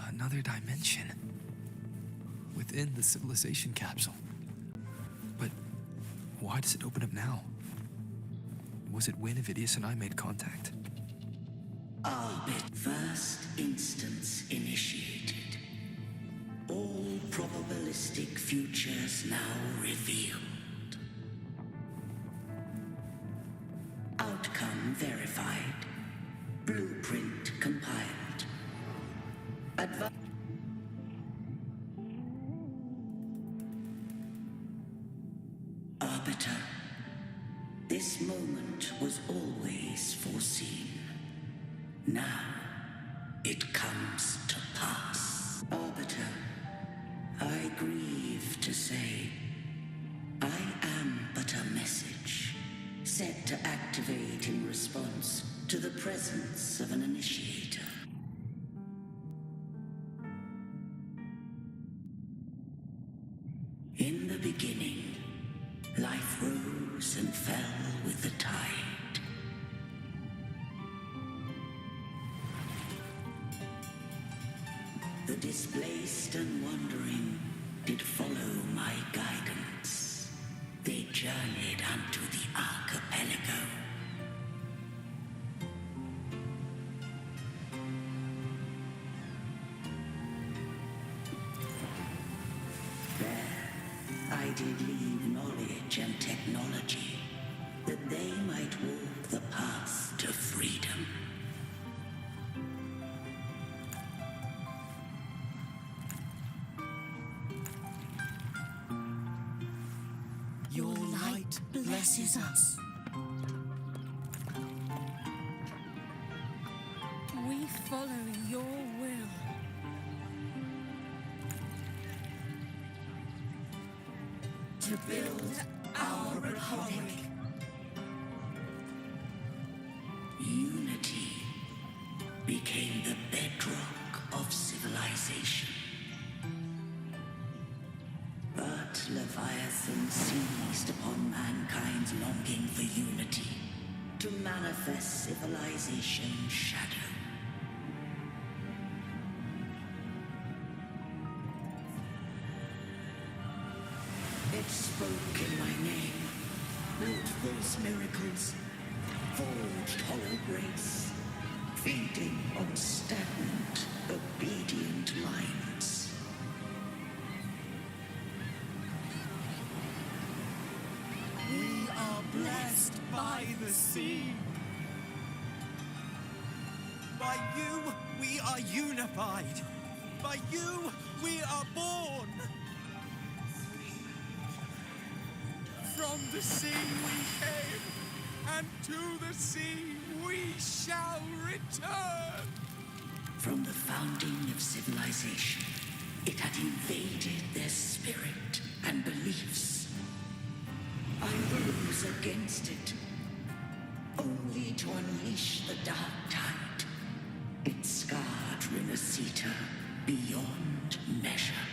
Another dimension. Within the civilization capsule. But why does it open up now? Was it when Avidius and I made contact? First instance initiated. All probabilistic futures now revealed. Outcome verified. Blueprint compiled. Arbiter, this moment was always foreseen. Now, it comes to pass. Arbiter, I grieve to say, I am but a message, set to activate in response to the presence of an initiator. In the beginning, life rose and fell with the tide. The displaced and wandering did follow my guidance. They journeyed unto the archipelago. There, I did leave knowledge and technology, that they might walk the path to freedom. Your light blesses us. We follow your will. To build our republic. Unity became the bedrock of civilization. But Leviathan seized upon mankind's longing for unity to manifest civilization's shadow. It spoke in my name, built those miracles, forged hollow grace, feeding on stagnant, obedient minds. We are blessed by the sea. By you, we are unified. By you, we are born. From the sea we came, and to the sea we shall return. From the founding of civilization, it had invaded their spirit and beliefs. I rose against it, only to unleash the dark tide. It scarred Rinasita beyond measure.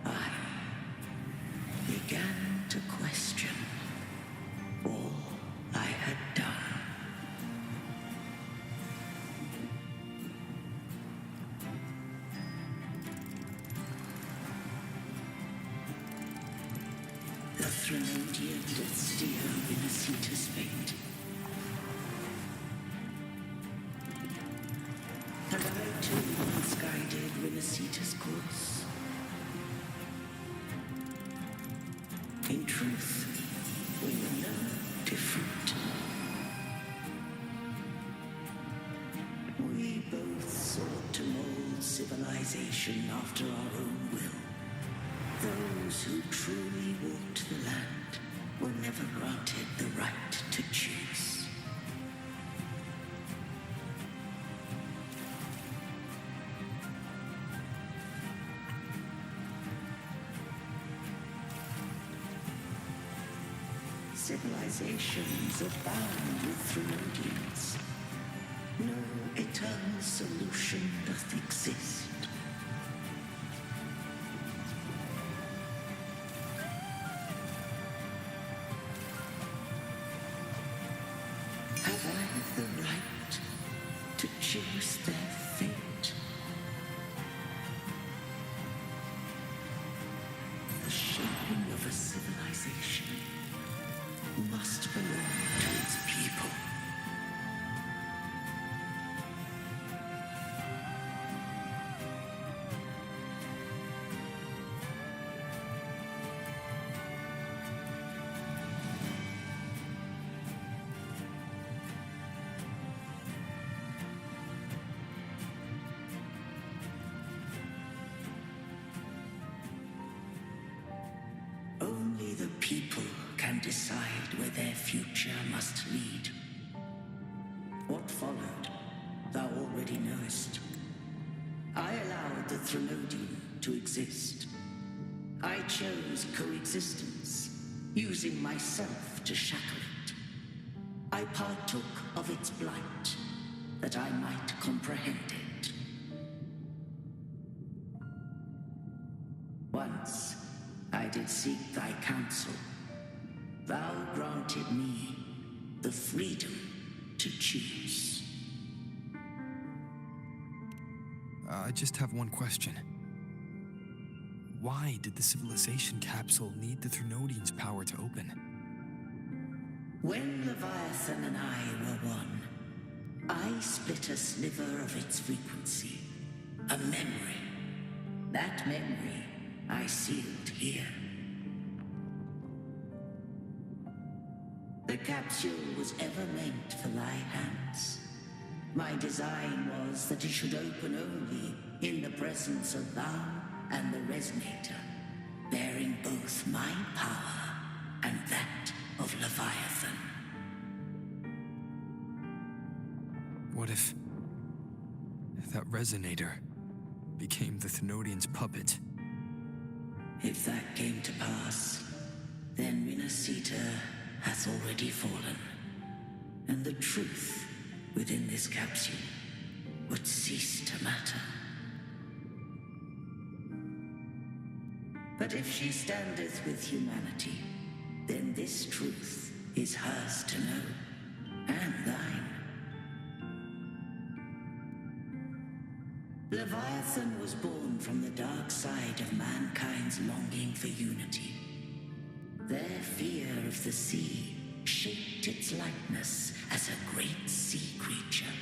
I began to question all I had done. The Threnodian did steer Rinasita's fate. And I too once guided Rinasita's course. In truth, we were no different. We both sought to mold civilization after our own will. Those who truly walked the land were never granted the right to choose. Civilizations abound with Threnodians. No eternal solution doth exist. Have I the right to choose their fate? shaping of a civilization must belong to its people. Only the people can decide where their future must lead. What followed, thou already knowest. I allowed the Threnodian to exist. I chose coexistence, using myself to shackle it. I partook of its blight, that I might comprehend it. Once, I did seek thy counsel. Thou granted me the freedom to choose. I just have one question. Why did the civilization capsule need the Threnodian's power to open? When Leviathan and I were one, I split a sliver of its frequency. A memory. That memory I sealed here. The capsule was ever meant for thy hands. My design was that it should open only in the presence of thou and the Resonator, bearing both my power and that of Leviathan. What if that Resonator became the Thenodian's puppet? If that came to pass, then Renacita hath already fallen, and the truth within this capsule would cease to matter. But if she standeth with humanity, then this truth is hers to know, and thine. Leviathan was born from the dark side of mankind's longing for unity. Their fear of the sea shaped its likeness as a great sea creature.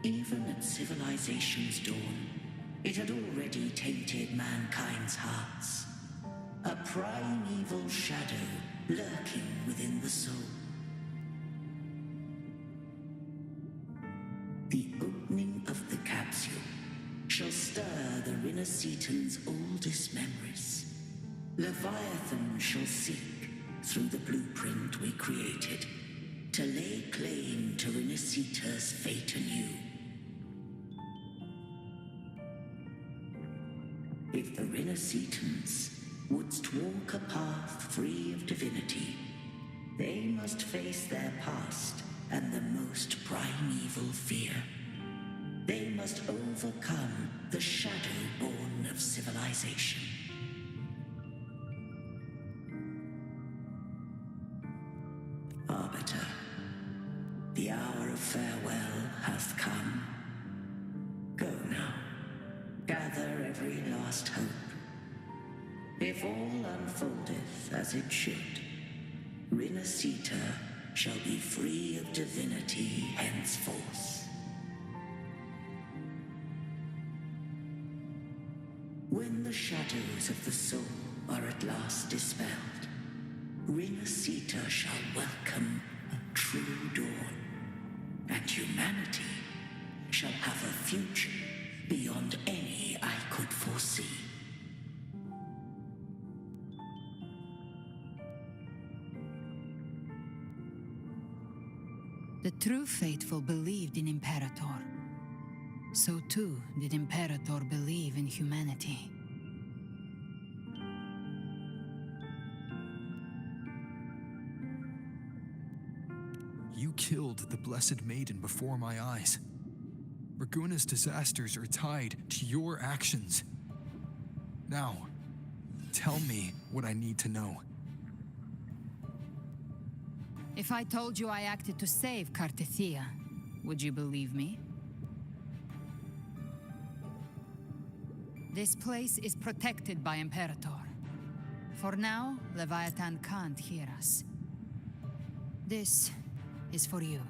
Even at civilization's dawn, it had already tainted mankind's hearts. A primeval shadow lurking within the soul. The opening of the capsule shall stir the Renacitan's oldest memories. Leviathan shall seek, through the blueprint we created, to lay claim to Renacita's fate anew. If the Renacitans wouldst walk a path free of divinity, they must face their past and the most primeval fear. They must overcome the shadow born of civilization. Arbiter, the hour of farewell hath come. Go now, gather every last hope. If all unfoldeth as it should, Renacita shall be free of divinity henceforth. When the shadows of the soul are at last dispelled, Renacita shall welcome a true dawn, and humanity shall have a future beyond any I could foresee. The true faithful believed in Imperator. So too did Imperator believe in humanity. You killed the Blessed Maiden before my eyes. Raguna's disasters are tied to your actions. Now, tell me what I need to know. If I told you I acted to save Cartethia, would you believe me? This place is protected by Imperator. For now, Leviathan can't hear us. This is for you.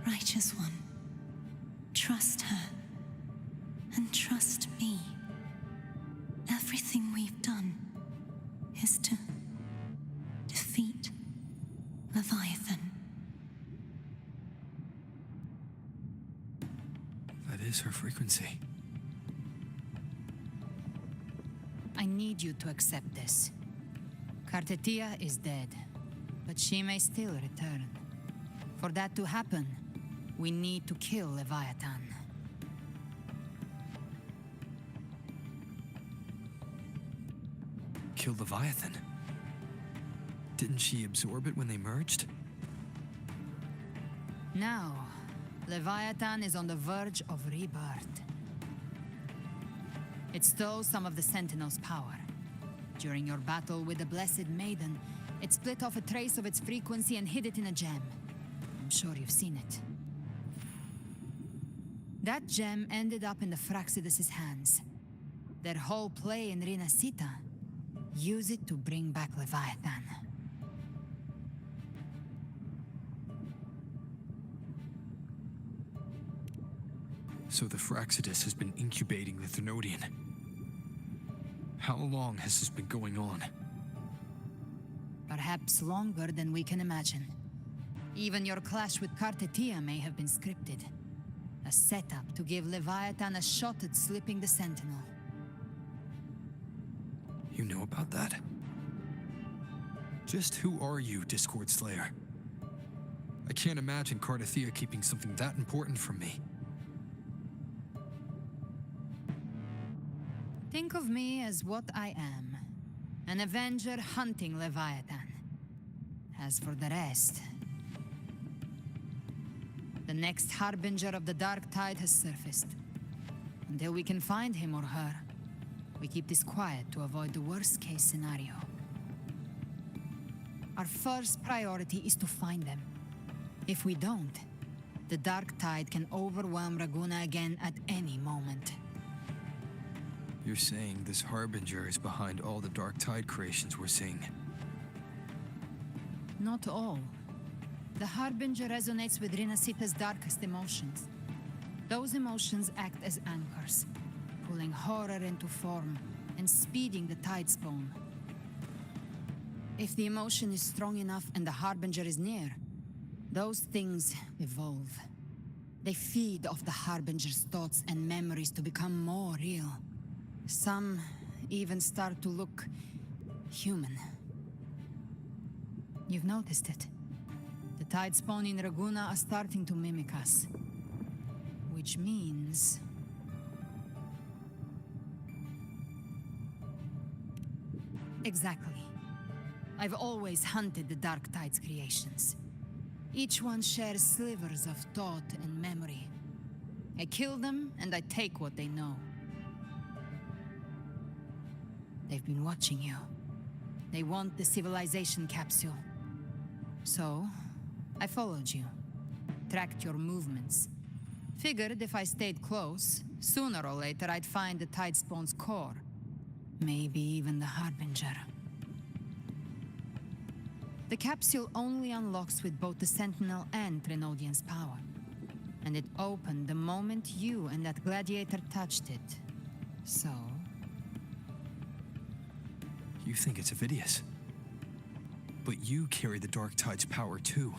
Righteous One, trust her, and trust me. Everything we've done is to defeat Leviathan. That is her frequency. I need you to accept this. Kartetia is dead, but she may still return. For that to happen, we need to kill Leviathan. Kill Leviathan? Didn't she absorb it when they merged? Now, Leviathan is on the verge of rebirth. It stole some of the Sentinel's power. During your battle with the Blessed Maiden, it split off a trace of its frequency and hid it in a gem. I'm sure you've seen it. That gem ended up in the Fraxidus' hands. Their whole play in Rinasita, use it to bring back Leviathan. So the Fraxidus has been incubating the Thenodian. How long has this been going on? Perhaps longer than we can imagine. Even your clash with Kartetia may have been scripted. A setup to give Leviathan a shot at slipping the Sentinel. You know about that? Just who are you, Discord Slayer? I can't imagine Kartetia keeping something that important from me. Think of me as what I am. An Avenger hunting Leviathan. As for the rest... The next Harbinger of the Dark Tide has surfaced. Until we can find him or her, we keep this quiet to avoid the worst-case scenario. Our first priority is to find them. If we don't, the Dark Tide can overwhelm Raguna again at any moment. You're saying this Harbinger is behind all the Dark Tide creations we're seeing? Not all. The Harbinger resonates with Rinasita's darkest emotions. Those emotions act as anchors, pulling horror into form and speeding the Tidespawn. If the emotion is strong enough and the Harbinger is near, those things evolve. They feed off the Harbinger's thoughts and memories to become more real. Some even start to look human. You've noticed it. The Tidespawn in Raguna are starting to mimic us. Which means... Exactly. I've always hunted the Dark Tide's creations. Each one shares slivers of thought and memory. I kill them, and I take what they know. They've been watching you. They want the civilization capsule. So, I followed you. Tracked your movements. Figured if I stayed close, sooner or later I'd find the Tidespawn's core. Maybe even the Harbinger. The capsule only unlocks with both the Sentinel and Trinodian's power. And it opened the moment you and that gladiator touched it. So... You think it's Avidius. But you carry the Dark Tide's power too.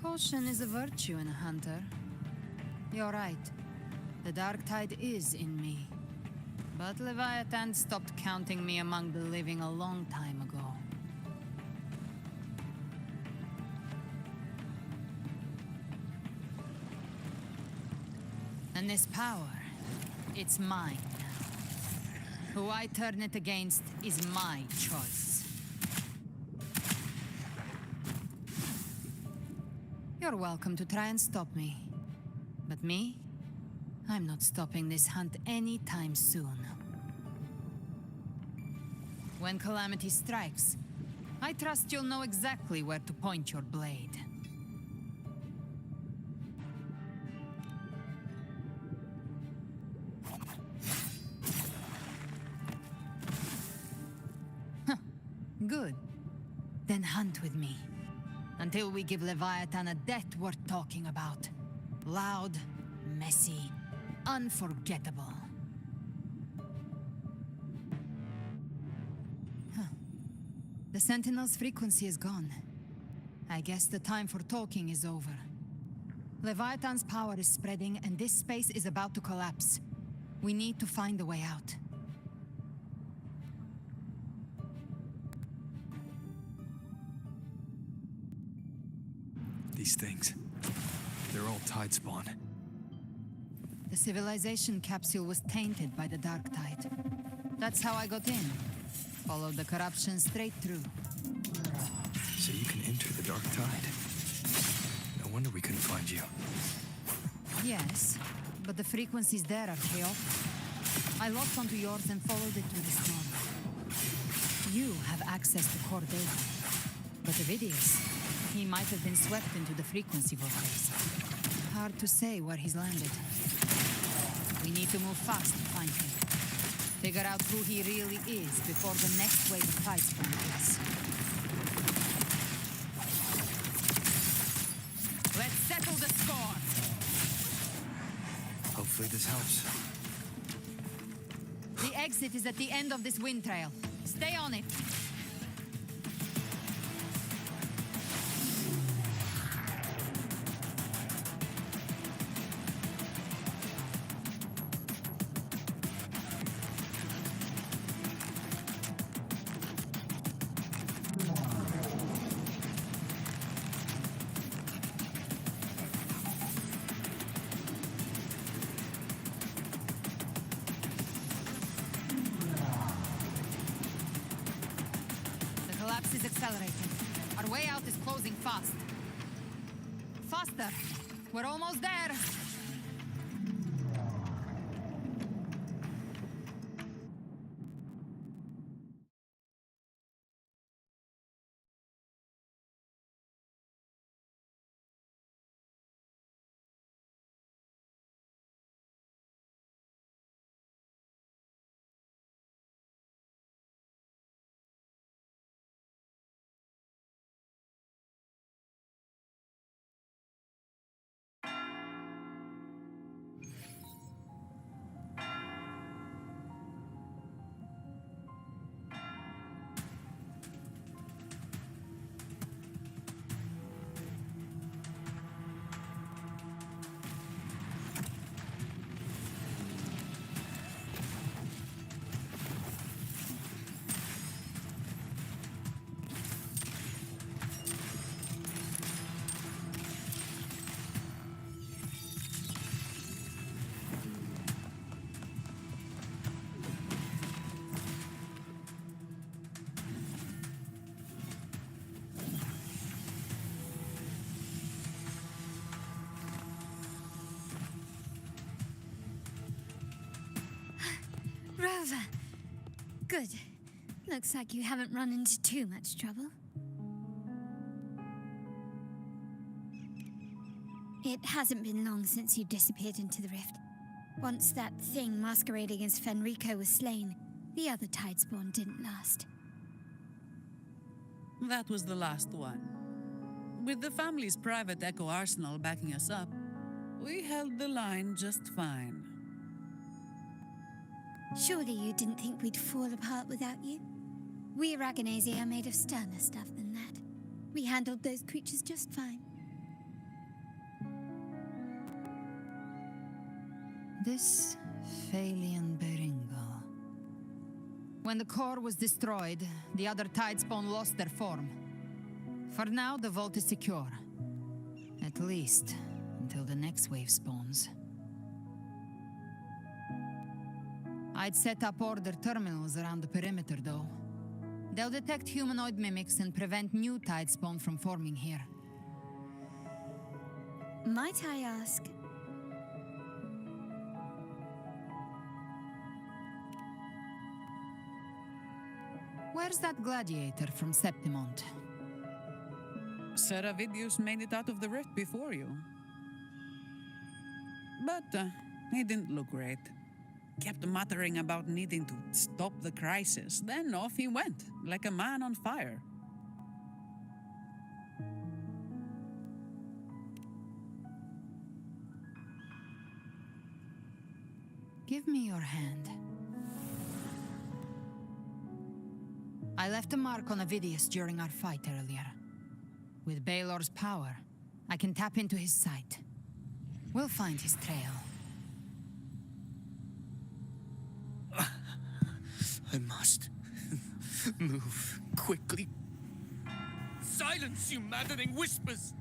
Caution is a virtue in a hunter. You're right. The Dark Tide is in me. But Leviathan stopped counting me among the living a long time ago. And this power, it's mine now. Who I turn it against is my choice. You're welcome to try and stop me. But me? I'm not stopping this hunt anytime soon. When calamity strikes, I trust you'll know exactly where to point your blade. Good. Then hunt with me. Until we give Leviathan a death worth talking about. Loud, messy, unforgettable. The Sentinel's frequency is gone. I guess the time for talking is over. Leviathan's power is spreading, and this space is about to collapse. We need to find a way out. These things, they're all tide spawn. The civilization capsule was tainted by the dark tide. That's how I got in. Followed the corruption straight through. So you can enter the dark tide. No wonder we couldn't find you. Yes, but the frequencies there are chaotic. I locked onto yours and followed it through the storm. You have access to core data. But Ovidius, he might have been swept into the frequency vortex. Hard to say where he's landed. We need to move fast to find him. Figure out who he really is before the next wave of tide spawn hits. Let's settle the score! Hopefully this helps. The exit is at the end of this wind trail. Stay on it! Is accelerating. Our way out is closing fast. Faster! We're almost there! Rover! Good. Looks like you haven't run into too much trouble. It hasn't been long since you disappeared into the rift. Once that thing masquerading as Fenrico was slain, the other tidespawn didn't last. That was the last one. With the family's private echo arsenal backing us up, we held the line just fine. Surely you didn't think we'd fall apart without you? We Aragonese are made of sterner stuff than that. We handled those creatures just fine. This Phalian Beringal. When the core was destroyed, the other tidespawn lost their form. For now, the vault is secure. At least, until the next wave spawns. I'd set up order terminals around the perimeter, though. They'll detect humanoid mimics and prevent new tidespawn from forming here. Might I ask? Where Where's that gladiator from Septimont? Seravidius made it out of the rift before you. But he didn't look great. Kept muttering about needing to stop the crisis. Then off he went, like a man on fire. Give me your hand. I left a mark on Avidius during our fight earlier. With Baelor's power, I can tap into his sight. We'll find his trail. I must move quickly. Silence, you maddening whispers!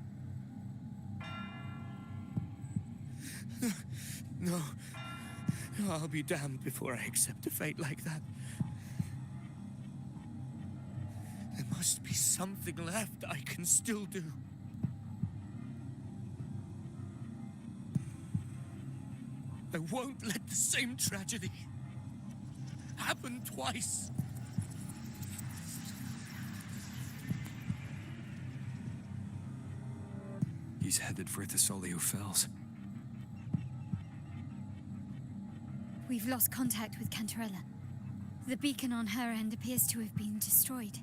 No. I'll be damned before I accept a fate like that. There must be something left I can still do. I won't let the same tragedy happen twice. He's headed for Thessalio Fells. We've lost contact with Cantarella. The beacon on her end appears to have been destroyed.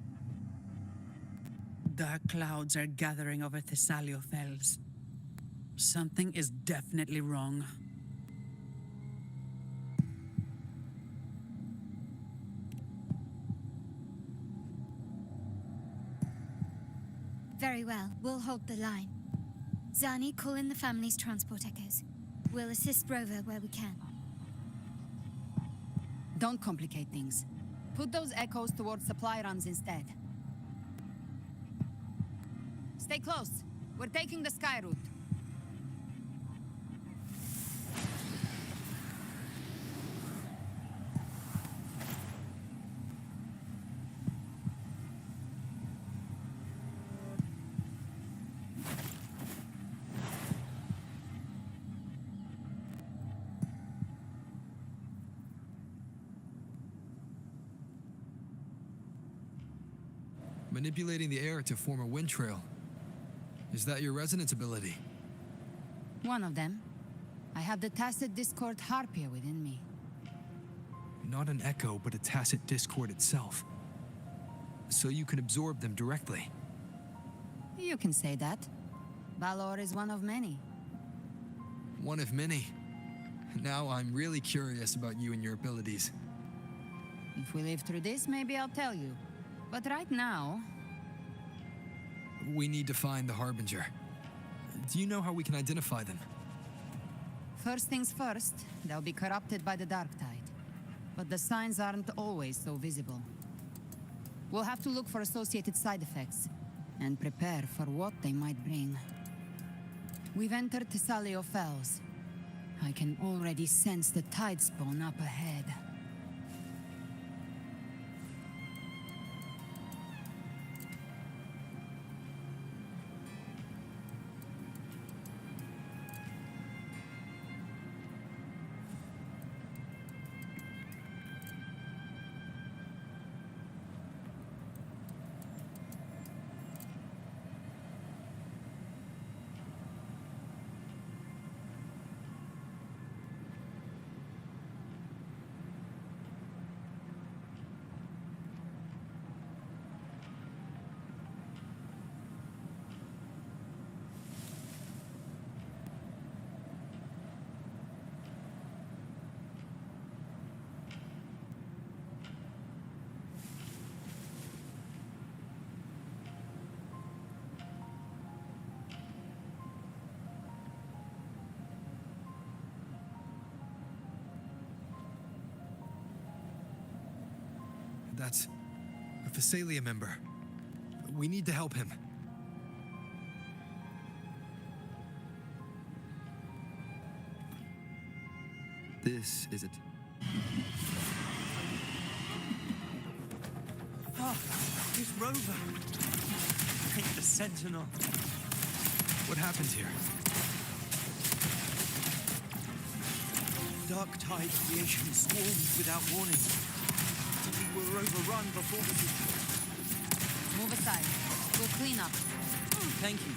Dark clouds are gathering over Thessalio Fells. Something is definitely wrong. Very well, we'll hold the line. Zani, call in the family's transport echoes. We'll assist Rover where we can. Don't complicate things. Put those echoes towards supply runs instead. Stay close. We're taking the sky route. Manipulating the air to form a wind trail. Is that your resonance ability? One of them. I have the tacit discord harpia within me. Not an echo, but a tacit discord itself. So you can absorb them directly. You can say that. Balor is one of many. One of many. Now I'm really curious about you and your abilities. If we live through this, maybe I'll tell you. But right now... We need to find the Harbinger. Do you know how we can identify them? First things first, they'll be corrupted by the Dark Tide. But the signs aren't always so visible. We'll have to look for associated side effects, and prepare for what they might bring. We've entered Thessalio Fells. I can already sense the tide spawn up ahead. That's a Thessalia member. We need to help him. This is it. Ah, it's Rover. I think the Sentinel. What happened here? Dark tide creation swarmed without warning. We were better overrun before this is... Move aside. We'll clean up. Thank you.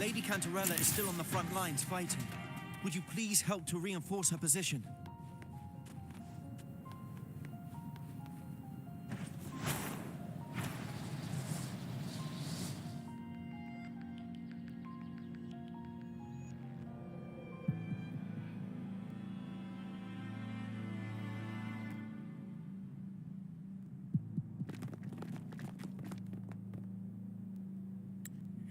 Lady Cantarella is still on the front lines fighting. Would you please help to reinforce her position?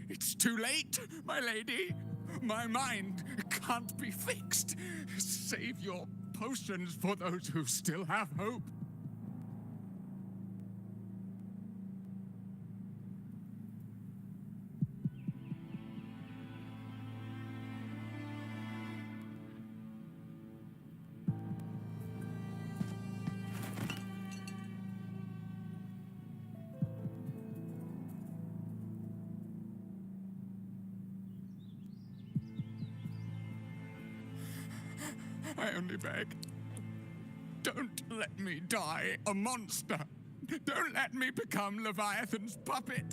It's too late, my lady. My mind can't be fixed. Save your potions for those who still have hope. I only beg. Don't let me die a monster. Don't let me become Leviathan's puppet.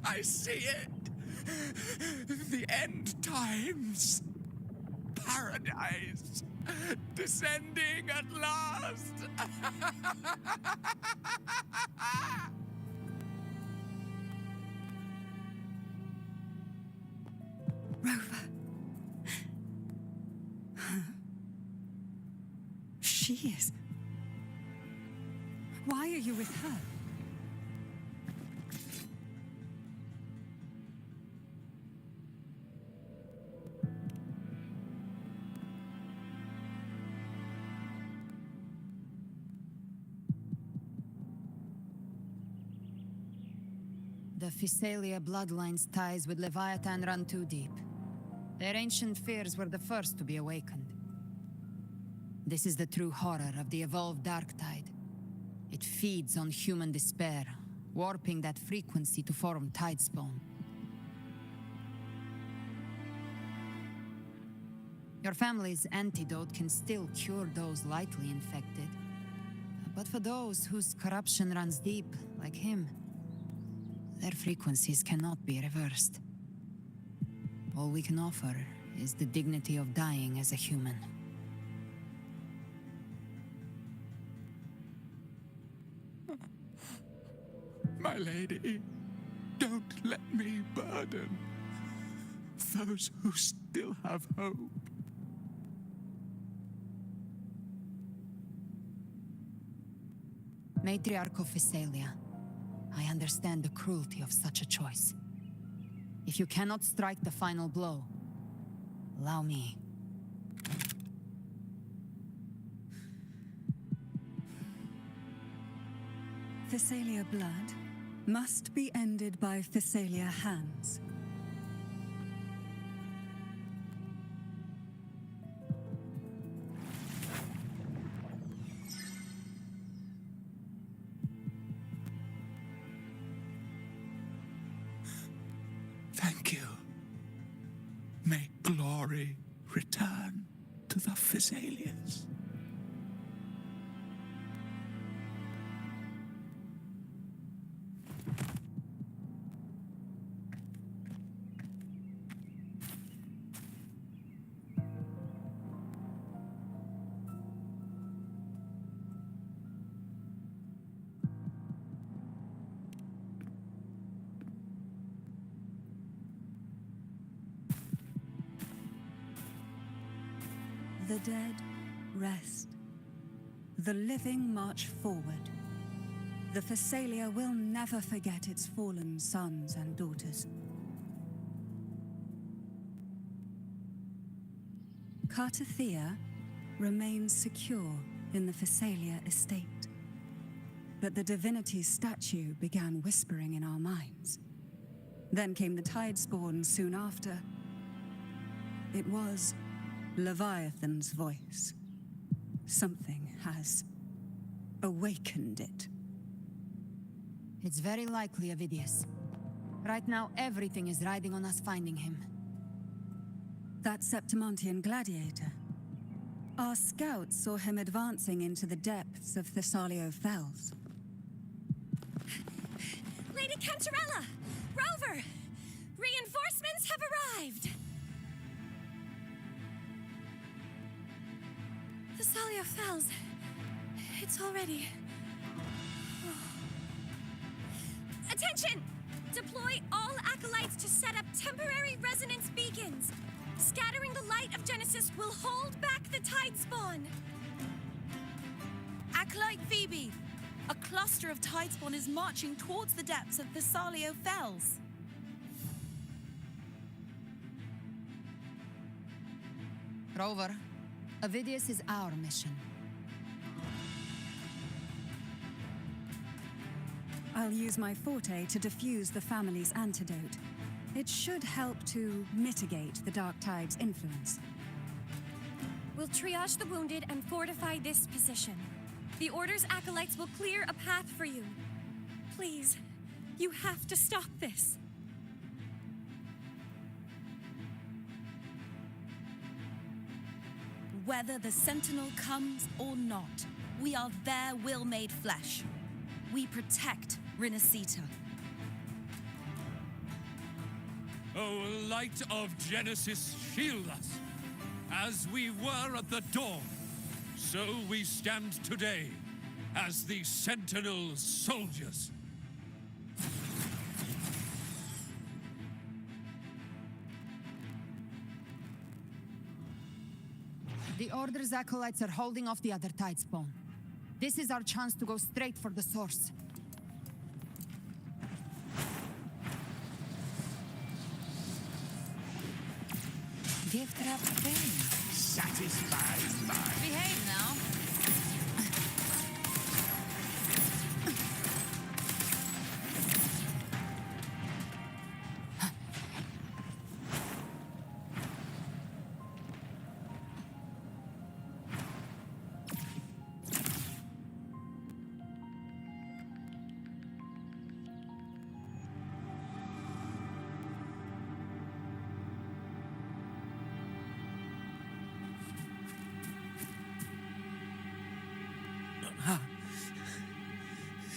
I see it. The end times. Paradise. Descending at last. Rover. She is. Why are you with her? The Physalia bloodline's ties with Leviathan run too deep. Their ancient fears were the first to be awakened. This is the true horror of the evolved dark tide. It feeds on human despair, warping that frequency to form tidespawn. Your family's antidote can still cure those lightly infected. But for those whose corruption runs deep, like him, their frequencies cannot be reversed. All we can offer is the dignity of dying as a human. My lady, don't let me burden those who still have hope. Matriarch of Physalia, I understand the cruelty of such a choice. If you cannot strike the final blow, allow me. Physalia blood must be ended by Physalia hands. Thank you. May glory return to the Physalians. The dead rest. The living march forward. The Physalia will never forget its fallen sons and daughters. Cartathea remains secure in the Physalia estate. But the divinity's statue began whispering in our minds. Then came the Tidespawn soon after. It was Leviathan's voice. Something has awakened it. It's very likely Avidius. Right now, everything is riding on us finding him. That Septimontian gladiator. Our scouts saw him advancing into the depths of Thessalio Fells. Lady Cantarella! Rover! Reinforcements have arrived! Thessalio Fells. It's already... Attention! Deploy all acolytes to set up temporary resonance beacons. Scattering the light of Genesis will hold back the tide spawn. Acolyte Phoebe, a cluster of tidespawn is marching towards the depths of Thessalio Fells. Rover, Avidius is our mission. I'll use my forte to diffuse the family's antidote. It should help to mitigate the Dark Tide's influence. We'll triage the wounded and fortify this position. The Order's acolytes will clear a path for you. Please, you have to stop this. Whether the Sentinel comes or not, we are their will made flesh. We protect Rinasita. O light of Genesis, shield us. As we were at the dawn, so we stand today as the Sentinel soldiers. The Order's acolytes are holding off the other tidespawn. This is our chance to go straight for the source. Gift wrap thing. Satisfied by... Behave now.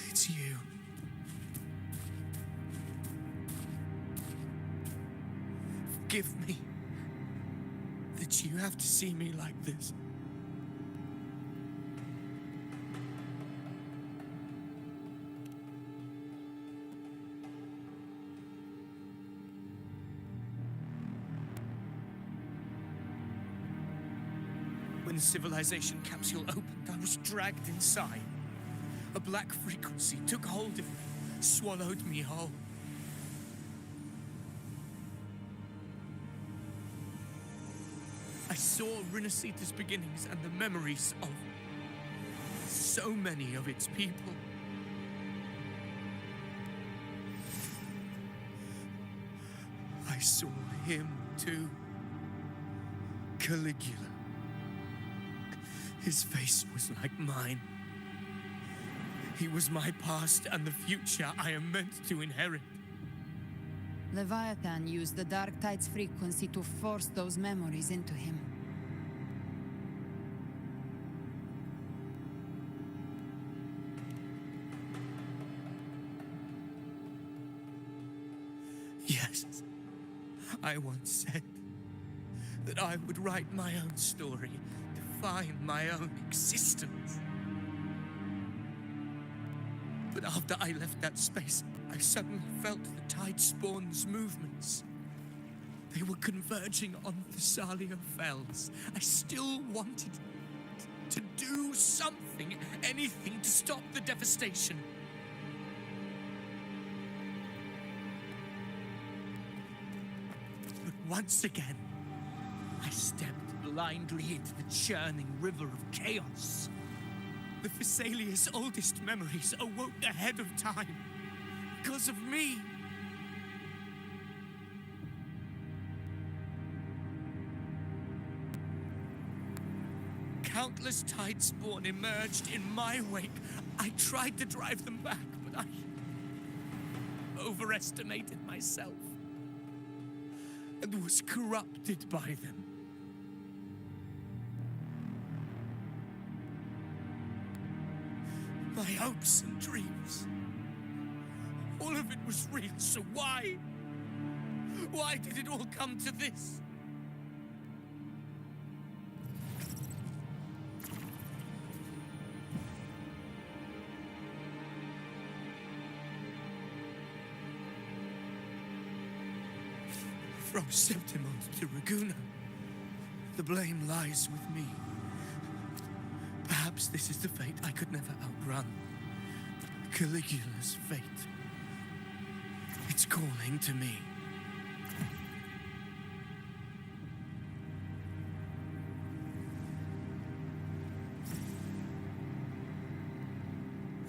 It's you. Forgive me that you have to see me like this. When the civilization capsule opened, I was dragged inside. A black frequency took hold of me, swallowed me whole. I saw Rinasita's beginnings and the memories of so many of its people. I saw him too. Caligula. His face was like mine. He was my past and the future I am meant to inherit. Leviathan used the Dark Tide's frequency to force those memories into him. Yes, I once said that I would write my own story, define my own existence. But after I left that space, I suddenly felt the tide spawn's movements. They were converging on Thessalio Fells. I still wanted to do something, anything to stop the devastation. But once again, I stepped blindly into the churning river of chaos. The Thessalia's oldest memories awoke ahead of time because of me. countless tidespawn emerged in my wake. I tried to drive them back, but I overestimated myself and was corrupted by them. My hopes and dreams, all of it was real, so why? Why did it all come to this? From Septimont to Raguna, the blame lies with me. Perhaps this is the fate I could never outrun. Caligula's fate. It's calling to me.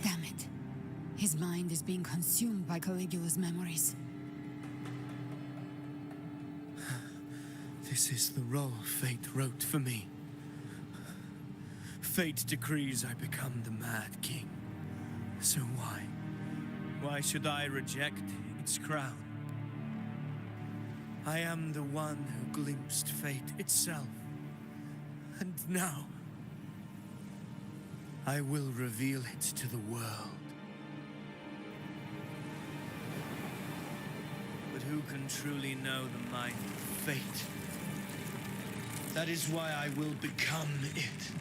Damn it. His mind is being consumed by Caligula's memories. This is the role fate wrote for me. Fate decrees I become the Mad King. So why? Why should I reject its crown? I am the one who glimpsed fate itself. And now, I will reveal it to the world. But who can truly know the mind of fate? That is why I will become it.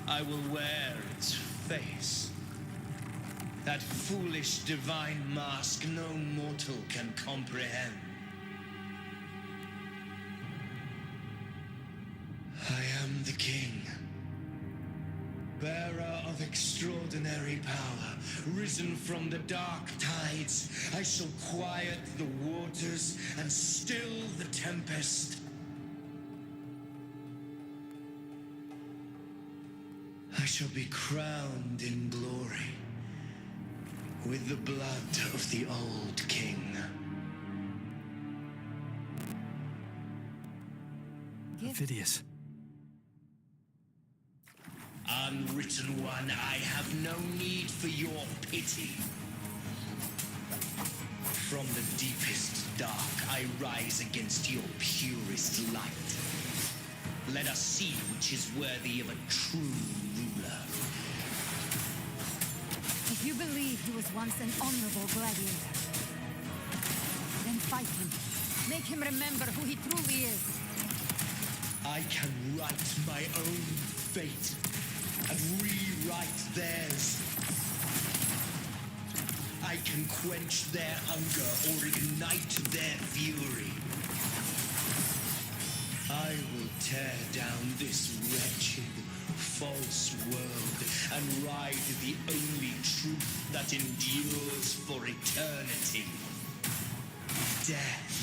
I will wear its face. That foolish divine mask no mortal can comprehend. I am the king, bearer of extraordinary power, risen from the dark tides. I shall quiet the waters and still the tempest. I shall be crowned in glory with the blood of the old king. Phidias. Unwritten one, I have no need for your pity. From the deepest dark, I rise against your purest light. Let us see which is worthy of a true ruler. If you believe he was once an honorable gladiator, then fight him. Make him remember who he truly is. I can write my own fate and rewrite theirs. I can quench their hunger or ignite their fury. I will tear down this wretched, false world and ride the only truth that endures for eternity. Death.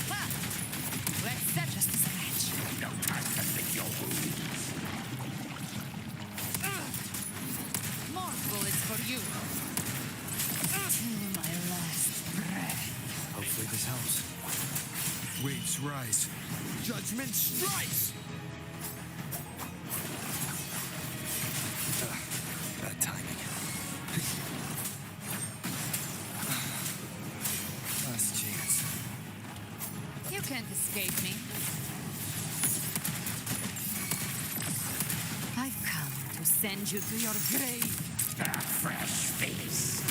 Ha! Let's set just a scratch. No time to lick your wounds. More bullets for you. Till my last breath. Hopefully this helps. Waves rise. Judgment strikes! Bad timing. Last chance. You can't escape me. I've come to send you to your grave. A fresh feast.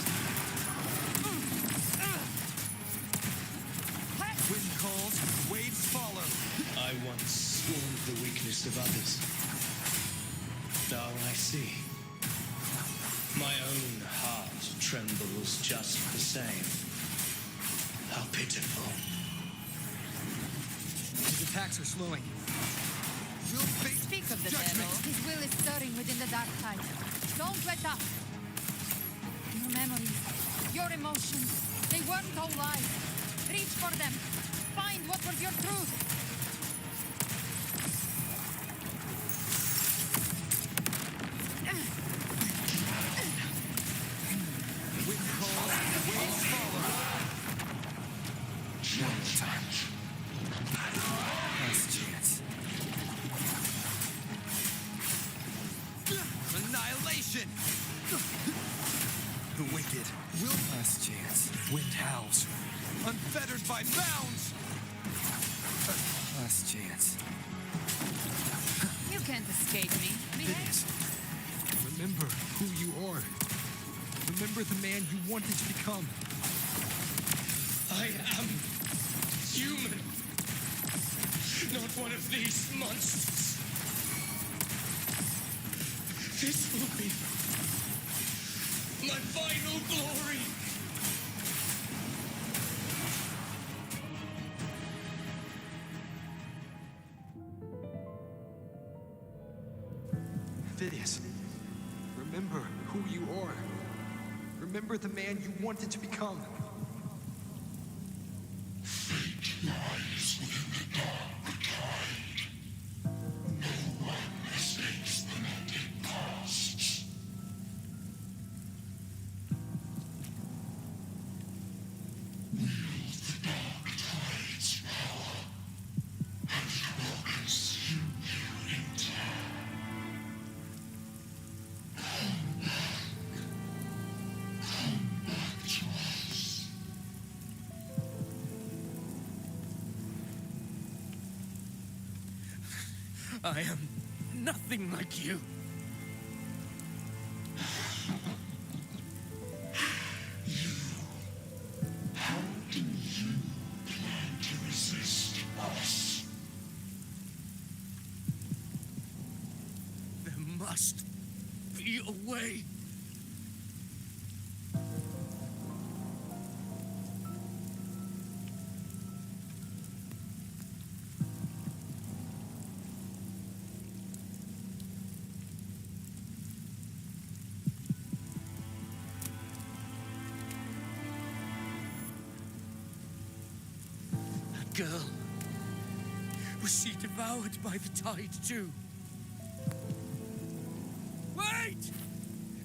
Wind calls, waves follow. I once scorned the weakness of others. Now I see. My own heart trembles just the same. How pitiful. His attacks are slowing. We'll face Speak of the judgment. devil. His will is stirring within the dark tide. Don't let up. Your memories, your emotions, they weren't all lies. Reach for them. Find what was your truth. Wind calls, waves follow. it! The wicked will last chance. Wind howls. Unfettered by bounds! Last chance. You can't escape me. Phineas, remember who you are. Remember the man you wanted to become. I am human. Not one of these monsters. This will be my final glory. Phineas, remember who you are. Remember the man you wanted to become. Fate lies within the dark tide. No one mistakes the net it casts. Wield the dark tide's power, and it will consume you in time. Come back to us. I am nothing like you. How do you plan to resist us? There must be a way. That girl. Was she devoured by the tide too? Wait!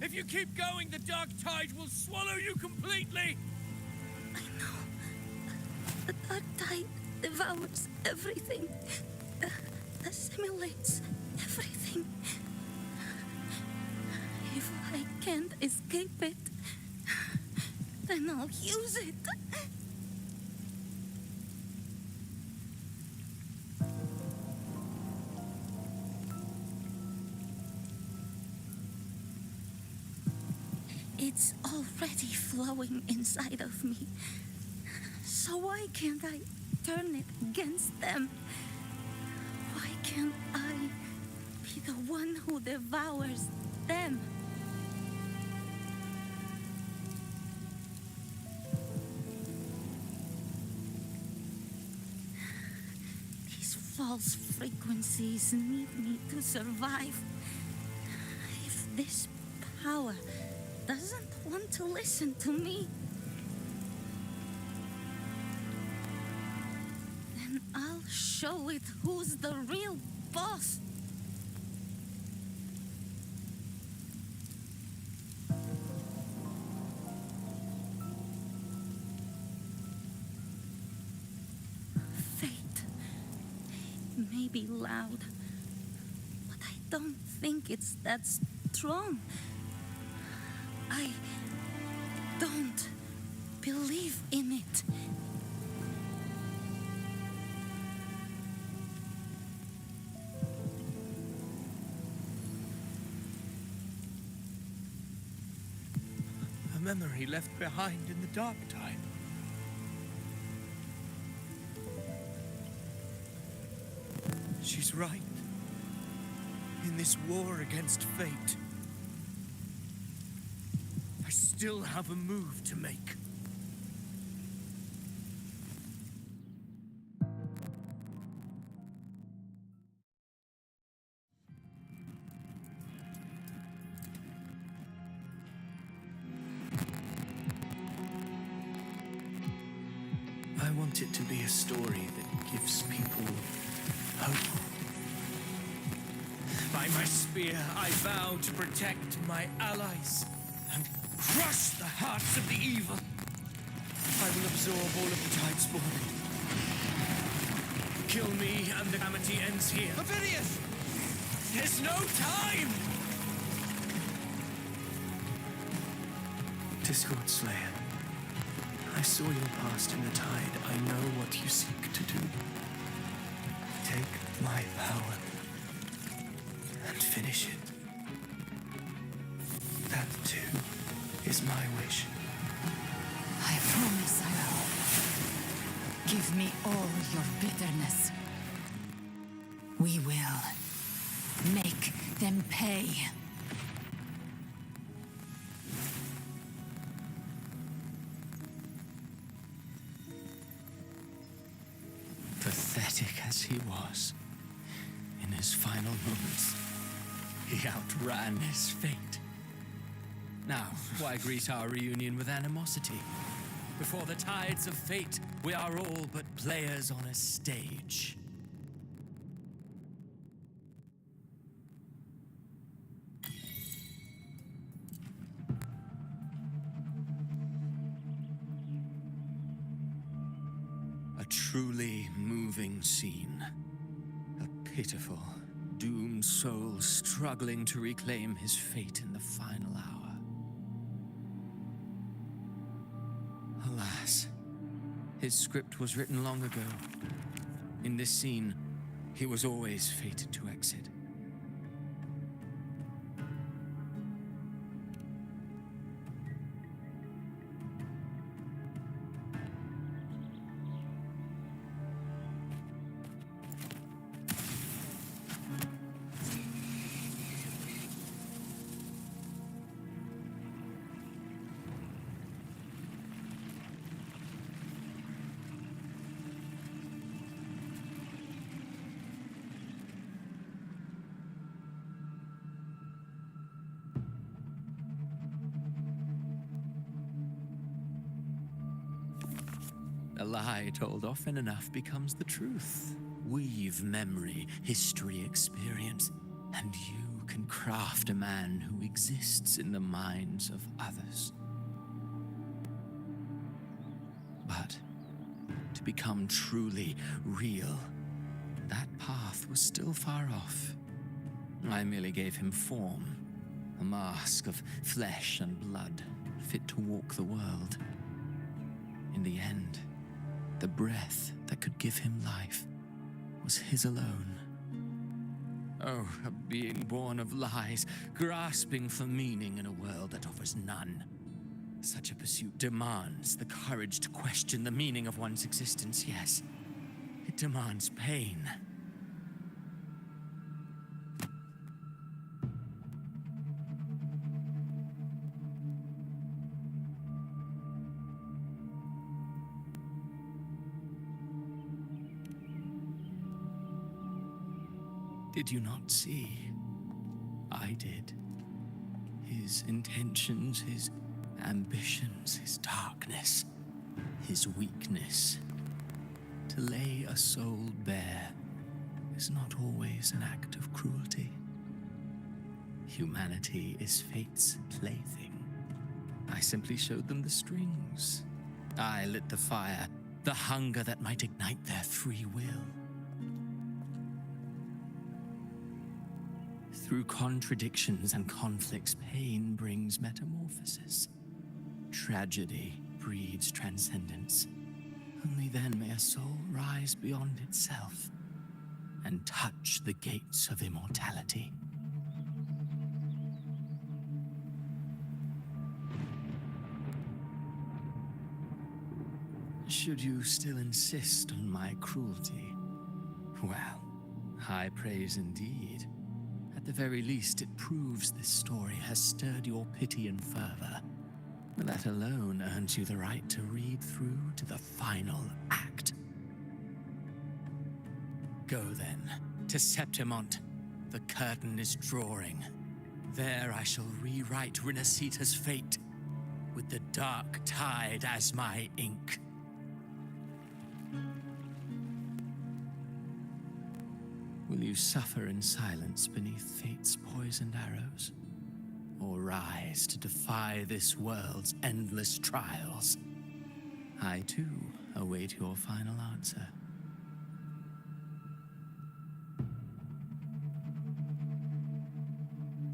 If you keep going, the dark tide will swallow you completely! I know. The dark tide devours everything. Assimilates everything. If I can't escape it, then I'll use it. It's already flowing inside of me. So why can't I turn it against them? Why can't I be the one who devours them? These false frequencies need me to survive. If this power doesn't want to listen to me, then I'll show it who's the real boss. Fate. It may be loud, but I don't think it's that strong. I don't believe in it. A memory left behind in the dark tide. She's right. In this war against fate, I still have a move to make. I want it to be a story that gives people hope. By my spear, I vow to protect my allies and crush the hearts of the evil. I will absorb all of the tide spawn. Kill me and the calamity ends here. Phineas! There's no time! Discord Slayer, I saw your past in the tide. I know what you seek to do. Take my power and finish it. That too is my wish. I promise I will. Give me all your bitterness. We will make them pay. Pathetic as he was, in his final moments, he outran his fate. Now, why greet our reunion with animosity? Before the tides of fate, we are all but players on a stage. A truly moving scene. A pitiful, doomed soul struggling to reclaim his fate in the final hour. Alas, his script was written long ago. In this scene, he was always fated to exit. A lie told often enough becomes the truth. Weave memory, history, experience, and you can craft a man who exists in the minds of others. But to become truly real, that path was still far off. I merely gave him form, a mask of flesh and blood, fit to walk the world. In the end, the breath that could give him life was his alone. Oh, a being born of lies, grasping for meaning in a world that offers none. Such a pursuit demands the courage to question the meaning of one's existence, yes. It demands pain. Did you not see? I did. His intentions, his ambitions, his darkness, his weakness. To lay a soul bare is not always an act of cruelty. Humanity is fate's plaything. I simply showed them the strings. I lit the fire, the hunger that might ignite their free will. Through contradictions and conflicts, pain brings metamorphosis. Tragedy breeds transcendence. Only then may a soul rise beyond itself and touch the gates of immortality. Should you still insist on my cruelty? Well, high praise indeed. At the very least, it proves this story has stirred your pity and fervor. That alone earns you the right to read through to the final act. Go then, to Septimont. The curtain is drawing. There I shall rewrite Rinasita's fate, with the dark tide as my ink. Will you suffer in silence beneath fate's poisoned arrows? Or rise to defy this world's endless trials? I, too, await your final answer.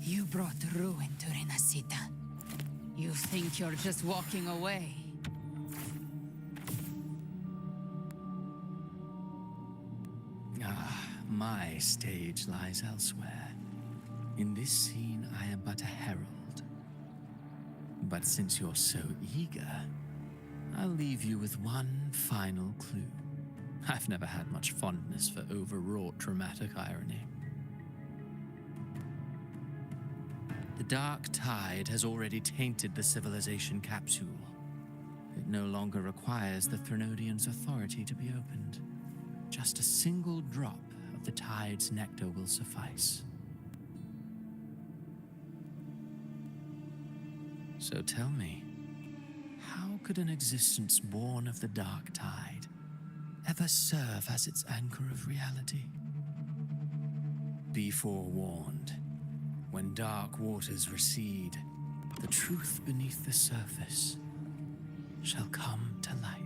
You brought ruin to Renacita. You think you're just walking away? My stage lies elsewhere. In this scene, I am but a herald. But since you're so eager, I'll leave you with one final clue. I've never had much fondness for overwrought dramatic irony. The dark tide has already tainted the civilization capsule. It no longer requires the Threnodians' authority to be opened. Just a single drop of the tide's nectar will suffice. So tell me, how could an existence born of the dark tide ever serve as its anchor of reality? Be forewarned, when dark waters recede, the truth beneath the surface shall come to light.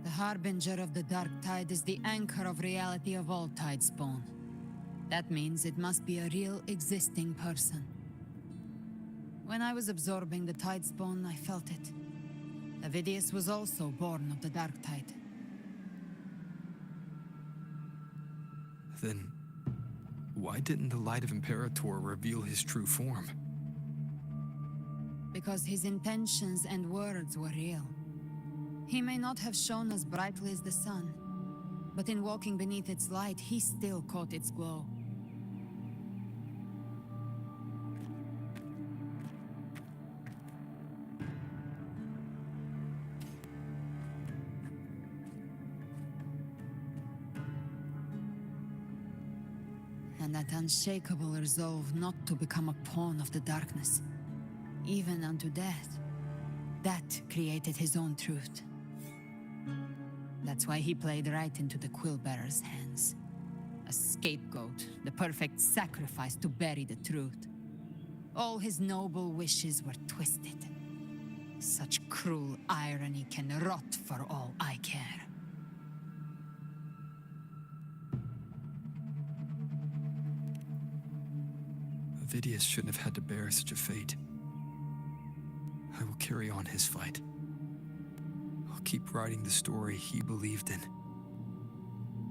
The harbinger of the dark tide is the anchor of reality of all tidespawn. That means it must be a real existing person. When I was absorbing the tidespawn, I felt it. Avidius was also born of the dark tide. Then, why didn't the light of Imperator reveal his true form? Because his intentions and words were real. He may not have shone as brightly as the sun, but in walking beneath its light, he still caught its glow. And that unshakable resolve not to become a pawn of the darkness, even unto death, that created his own truth. That's why he played right into the Quillbearer's hands. A scapegoat, the perfect sacrifice to bury the truth. All his noble wishes were twisted. Such cruel irony can rot for all I care. Avidius shouldn't have had to bear such a fate. I will carry on his fight. I'll keep writing the story he believed in.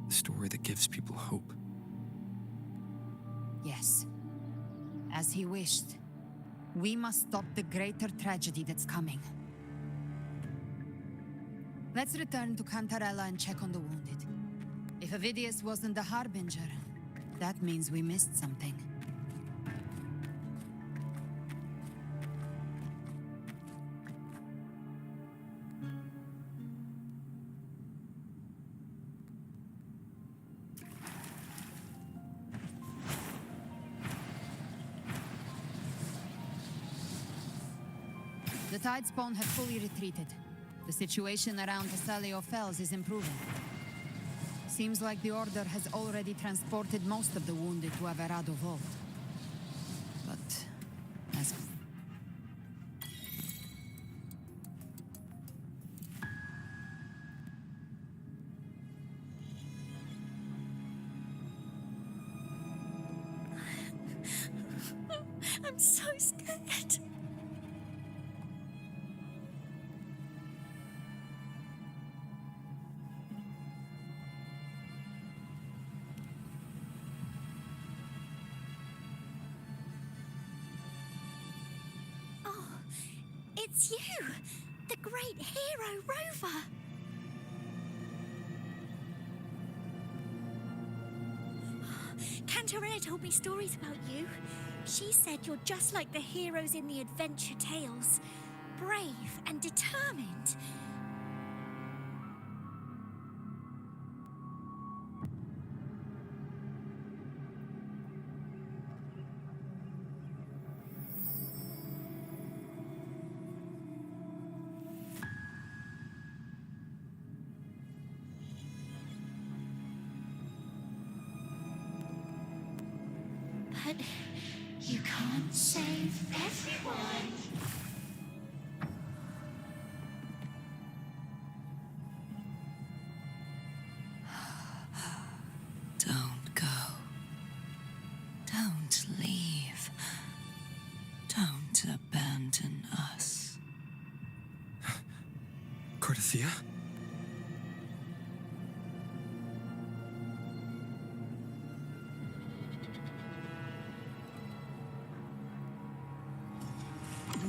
The story that gives people hope. Yes. As he wished. We must stop the greater tragedy that's coming. Let's return to Cantarella and check on the wounded. If Avidius wasn't the Harbinger, that means we missed something. The Tidespawn have fully retreated. The situation around Thessalio Fells is improving. Seems like the Order has already transported most of the wounded to Averado Vault. But, as... I'm so scared. Oh, it's you, the great hero Rover. Cantarella told me stories about you. She said you're just like the heroes in the adventure tales. Brave and determined. Cardathia?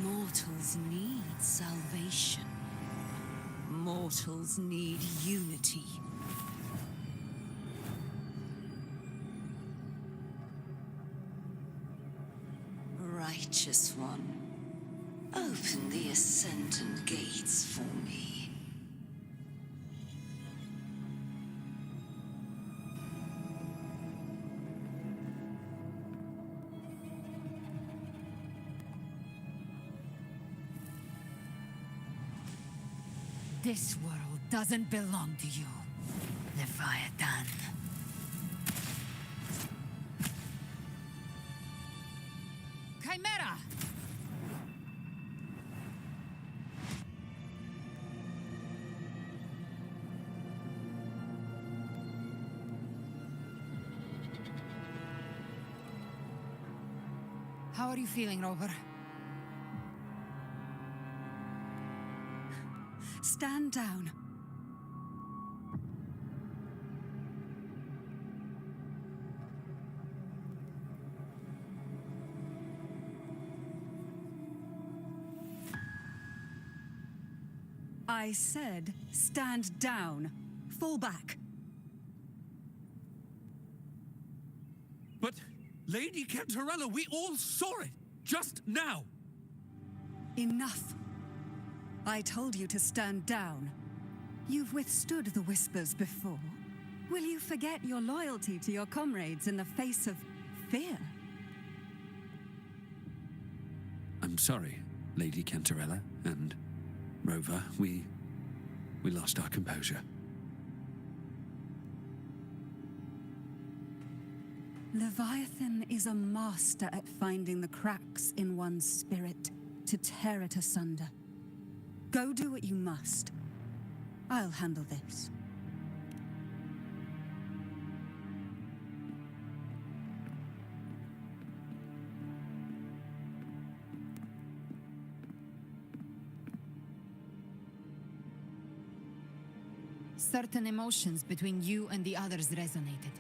Mortals need salvation. Mortals need unity. Righteous One, open the Ascendant gates for me. This world doesn't belong to you, Leviathan. Chimera! How are you feeling, Rover? Stand down. I said, stand down. Fall back. But, Lady Cantarella, we all saw it! Just now! Enough. I told you to stand down. You've withstood the whispers before. Will you forget your loyalty to your comrades in the face of fear? I'm sorry, Lady Cantarella, and Rover, we lost our composure. Leviathan is a master at finding the cracks in one's spirit to tear it asunder. Go do what you must. I'll handle this. Certain emotions between you and the others resonated.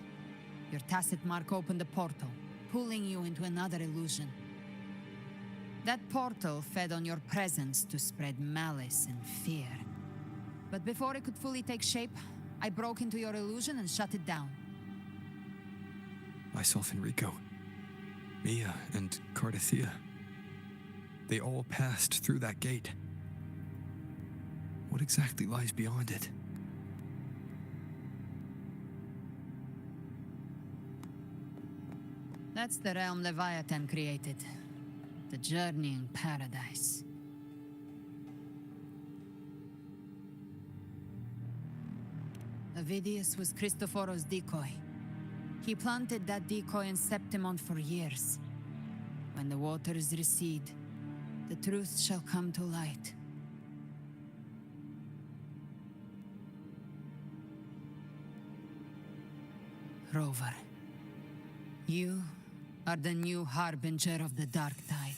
Your tacit mark opened a portal, pulling you into another illusion. That portal fed on your presence to spread malice and fear. But before it could fully take shape, I broke into your illusion and shut it down. Myself and Rico, Mia and Cardathia. They all passed through that gate. What exactly lies beyond it? That's the realm Leviathan created. The journeying paradise. Avidius was Cristoforo's decoy. He planted that decoy in Septimont for years. When the waters recede, the truth shall come to light. Rover, you are the new harbinger of the Dark Tide.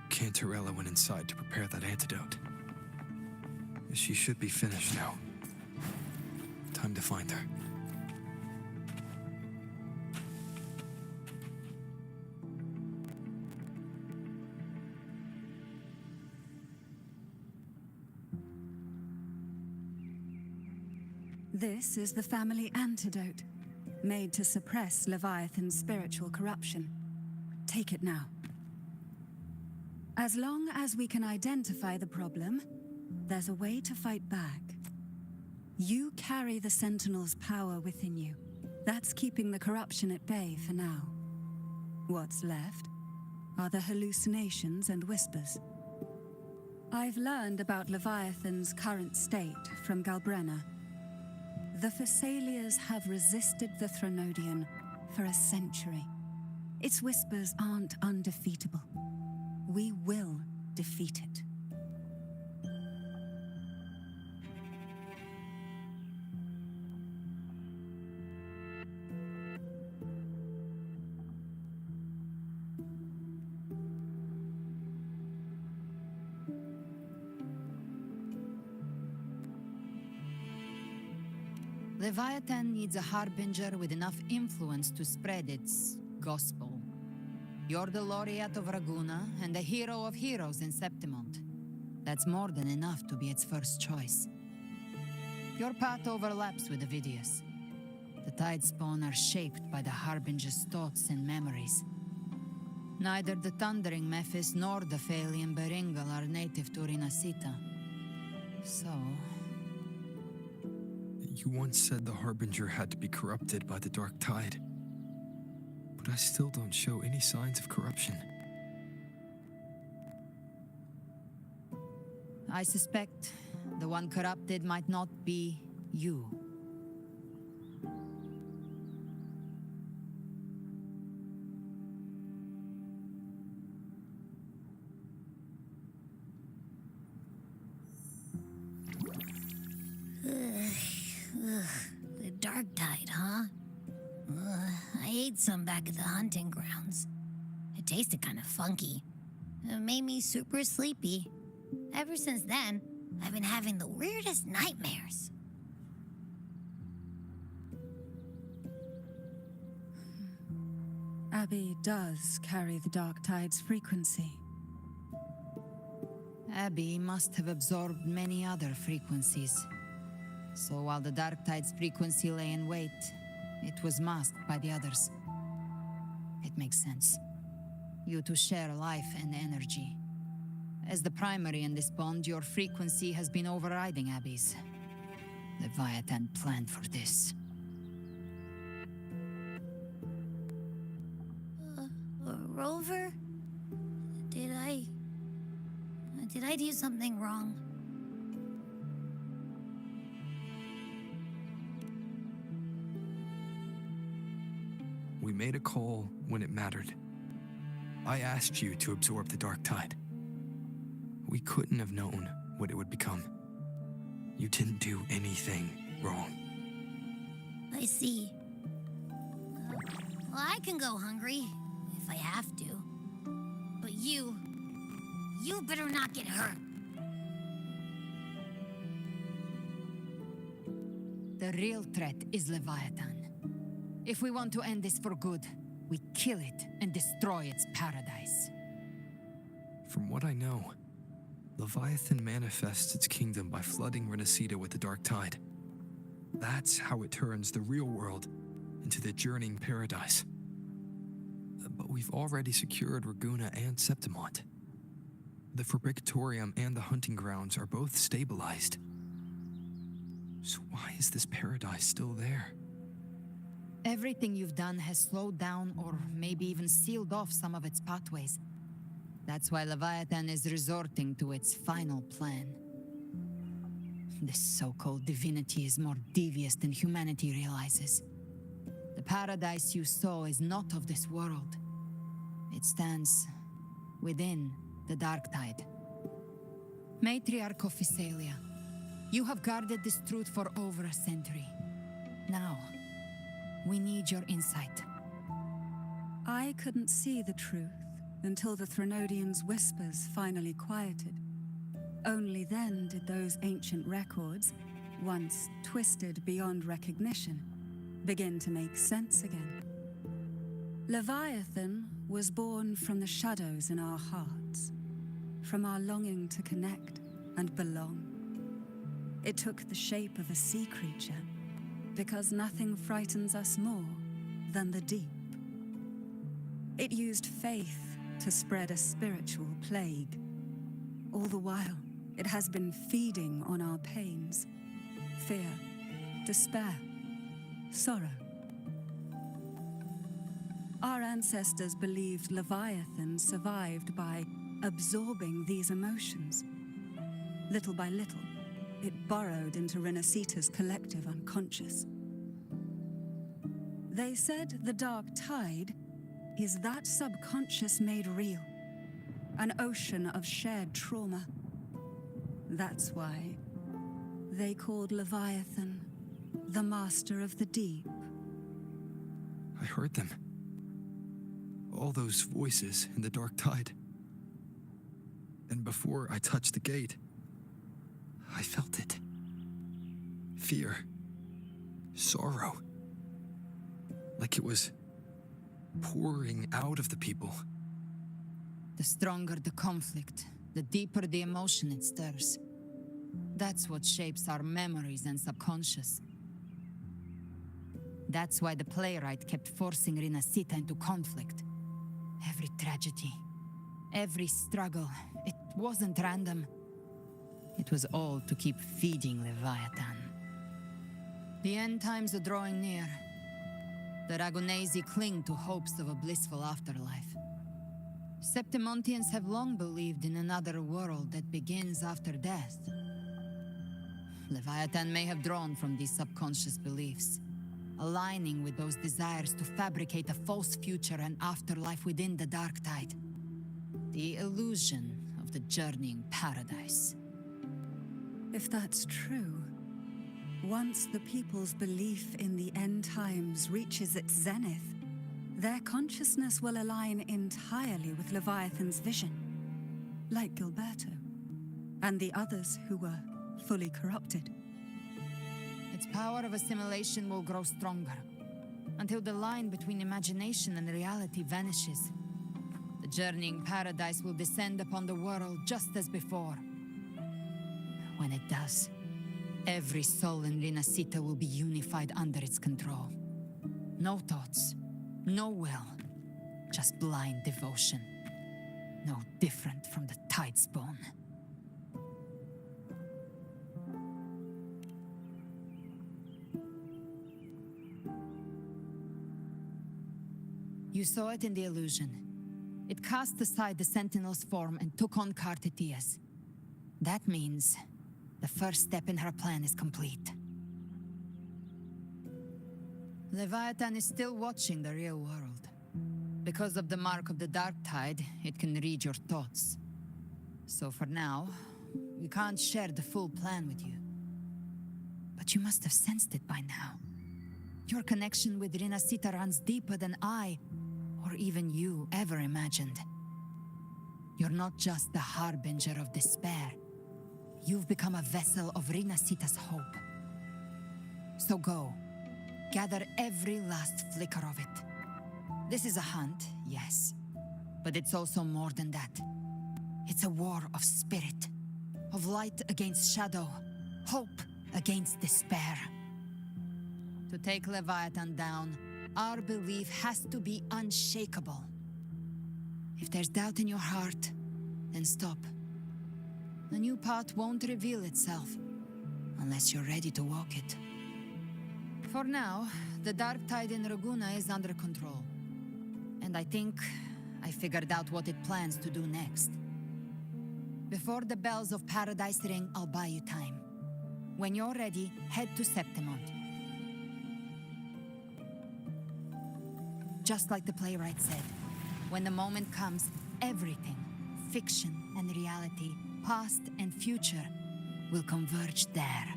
Cantarella went inside to prepare that antidote. She should be finished now. Time to find her. This is the family antidote, made to suppress Leviathan's spiritual corruption. Take it now. As long as we can identify the problem, there's a way to fight back. You carry the Sentinel's power within you. That's keeping the corruption at bay for now. What's left? are the hallucinations and whispers. I've learned about Leviathan's current state from Galbrenna. The Thessalians have resisted the Threnodian for a century. Its whispers aren't undefeatable. We will defeat it. Leviathan needs a harbinger with enough influence to spread its gospel. You're the laureate of Raguna and the hero of heroes in Septimont. That's more than enough to be its first choice. Your path overlaps with Ovidius. The Tidespawn are shaped by the harbinger's thoughts and memories. Neither the Thundering Mephis nor the Phalian Beringal are native to Rinasita. So... You once said the Harbinger had to be corrupted by the Dark Tide. But I still don't show any signs of corruption. I suspect the one corrupted might not be you. The Dark Tide, huh? I ate some back at the hunting grounds. It tasted kind of funky. It made me super sleepy. Ever since then, I've been having the weirdest nightmares. Abby does carry the Dark Tide's frequency. Abby must have absorbed many other frequencies. So while the Dark Tide's frequency lay in wait, it was masked by the others. It makes sense. You two share life and energy. As the primary in this bond, your frequency has been overriding Abby's. Leviathan planned for this. Rover? Did I do something wrong? We made a call when it mattered. I asked you to absorb the Dark Tide. We couldn't have known what it would become. You didn't do anything wrong. I see. Well, I can go hungry, if I have to. But you better not get hurt. The real threat is Leviathan. If we want to end this for good, we kill it and destroy its paradise. From what I know, Leviathan manifests its kingdom by flooding Rinasita with the Dark Tide. That's how it turns the real world into the journeying paradise. But we've already secured Raguna and Septimont. The Fabricatorium and the hunting grounds are both stabilized. So why is this paradise still there? Everything you've done has slowed down or maybe even sealed off some of its pathways. That's why Leviathan is resorting to its final plan. This so-called divinity is more devious than humanity realizes. The paradise you saw is not of this world. It stands within the Dark Tide. Matriarch of Physalia, you have guarded this truth for over a century. Now, we need your insight. I couldn't see the truth until the Threnodian's whispers finally quieted. Only then did those ancient records, once twisted beyond recognition, begin to make sense again. Leviathan was born from the shadows in our hearts, from our longing to connect and belong. It took the shape of a sea creature, because nothing frightens us more than the deep. It used faith to spread a spiritual plague. All the while, it has been feeding on our pains, fear, despair, sorrow. Our ancestors believed Leviathan survived by absorbing these emotions. Little by little, it burrowed into Renacita's collective unconscious. They said the dark tide is that subconscious made real, an ocean of shared trauma. That's why they called Leviathan the Master of the Deep. I heard them. All those voices in the dark tide. And before I touched the gate, I felt it. Fear. Sorrow. Like it was pouring out of the people. The stronger the conflict, the deeper the emotion it stirs. That's what shapes our memories and subconscious. That's why the playwright kept forcing Renacita into conflict. Every tragedy, every struggle, it wasn't random. It was all to keep feeding Leviathan. The end times are drawing near. The Ragonesi cling to hopes of a blissful afterlife. Septimontians have long believed in another world that begins after death. Leviathan may have drawn from these subconscious beliefs, aligning with those desires to fabricate a false future and afterlife within the dark tide. The illusion of the journeying paradise. If that's true, once the people's belief in the end times reaches its zenith, their consciousness will align entirely with Leviathan's vision, like Gilberto, and the others who were fully corrupted. Its power of assimilation will grow stronger, until the line between imagination and reality vanishes. The journeying paradise will descend upon the world just as before. When it does, every soul in Renacita will be unified under its control. No thoughts, no will, just blind devotion. No different from the Tidespawn. You saw it in the illusion. It cast aside the Sentinel's form and took on Cartitia's. That means the first step in her plan is complete. Leviathan is still watching the real world. Because of the mark of the Dark Tide, it can read your thoughts. So for now, we can't share the full plan with you. But you must have sensed it by now. Your connection with Renacita runs deeper than I, or even you, ever imagined. You're not just the harbinger of despair. You've become a vessel of Renacita's hope. So go, gather every last flicker of it. This is a hunt, yes, but it's also more than that. It's a war of spirit, of light against shadow, hope against despair. To take Leviathan down, our belief has to be unshakable. If there's doubt in your heart, then stop. The new path won't reveal itself unless you're ready to walk it. For now, the dark tide in Raguna is under control. And I think I figured out what it plans to do next. Before the bells of Paradise ring, I'll buy you time. When you're ready, head to Septimont. Just like the playwright said, when the moment comes, everything, fiction and reality, past and future, will converge there.